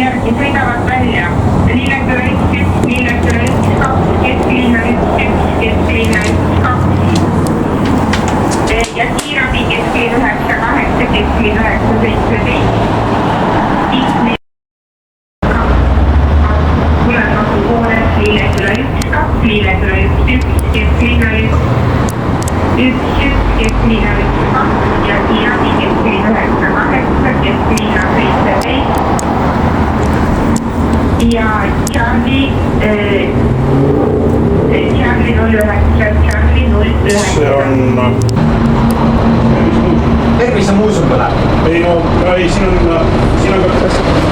järgi sõidavad välja Lilleküla 1, Lilleküla 1, 2, Kesklinna 1, Kesklinna 1, 2 ja kiirabi Kesklinn 98, Kesklinn 917. Tulemaku poolest Lilleküla 1, 2, Lilleküla 1, 1, Kesklinna 1, 1, Kesklinna 1, 2 ja kiirabi Kesklinn 98, Kesklinna 17. Ja Charlie 09, Charlie 09. See on... Tervise muuseum tuleb. Ei no, siin on ka